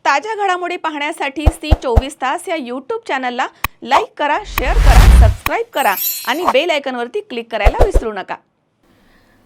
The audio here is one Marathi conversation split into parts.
ताज्या घडामोडी पाहण्यासाठी सी 24 तास या यूट्यूब चॅनलला लाईक करा, शेअर करा, सबस्क्राईब करा आणि बेल आयकॉनवरती क्लिक करायला विसरू नका।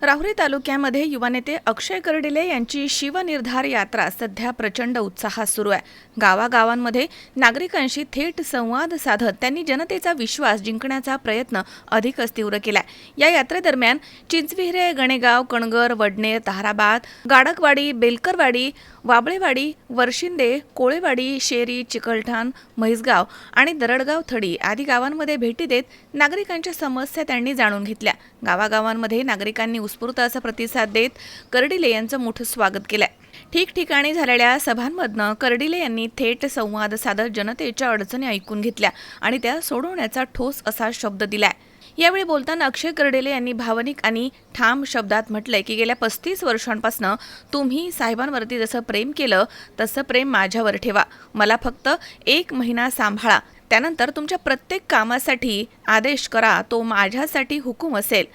राहुरी तालुक्यामध्ये युवा नेते अक्षय कर्डिले यांची शिवनिर्धार यात्रा सध्या प्रचंड उत्साहात सुरू आहे। गावागावांमध्ये नागरिकांशी थेट संवाद साधत त्यांनी जनतेचा विश्वास जिंकण्याचा प्रयत्न अधिकच तीव्र केलाय। या यात्रेदरम्यान चिंचविहिरे, गणेगाव, कणगर, वडनेर, ताहराबाद, गाडकवाडी, बेलकरवाडी, वाबळेवाडी, वर्शिंदे, कोळेवाडी, शेरी, चिकलठाण, म्हैसगाव आणि दरडगाव थडी आदी गावांमध्ये भेटी देत नागरिकांच्या समस्या त्यांनी जाणून घेतल्या। गावागावांमध्ये नागरिकांनी उत्स्फूर्त असा प्रतिसाद देत कर्डिले यांचं मोठं स्वागत केलंय। ठिकठिकाणी झालेल्या सभांमधनं कर्डिले यांनी थेट संवाद साधत जनतेच्या अडचणी ऐकून घेतल्या आणि त्या सोडवण्याचा ठोस असा शब्द दिलाय। यावेळी बोलताना अक्षय कर्डिले यांनी भावनिक आणि ठाम शब्दात म्हटलंय की गेल्या 35 वर्षांपासून तुम्ही साहेबांवरती जसं प्रेम केलं तसं प्रेम माझ्यावर ठेवा। मला फक्त 1 महिना सांभाळा, त्यानंतर तुमच्या प्रत्येक कामासाठी आदेश करा, तो माझ्यासाठी हुकूम असेल।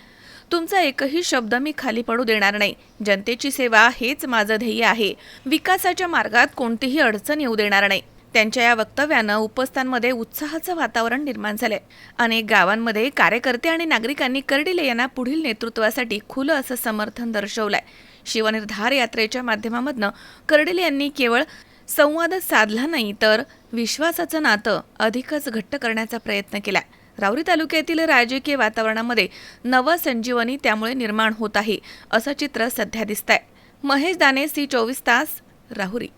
तुमचा एकही शब्द मी खाली पडू देणार नाही। जनतेची सेवा हेच माझं ध्येय आहे। विकासाच्या मार्गात कोणतीही अडचण येऊ देणार नाही। त्यांच्या या वक्तव्यानं उपस्थांमध्ये उत्साहाचं वातावरण निर्माण झालंय। अनेक गावांमध्ये कार्यकर्ते आणि नागरिकांनी कर्डिले यांना पुढील नेतृत्वासाठी खुलं असं समर्थन दर्शवलंय। शिवनिर्धार यात्रेच्या माध्यमामधनं कर्डिले यांनी केवळ संवाद साधला नाही तर विश्वासाचं नातं अधिकच घट्ट करण्याचा प्रयत्न केलाय। राहुरी तालुक्यातील राजकीय वातावरणामध्ये नवसंजीवनी त्यामुळे निर्माण होत आहे असं चित्र सध्या दिसतंय। महेश दाने, सी 24 तास, राहुरी।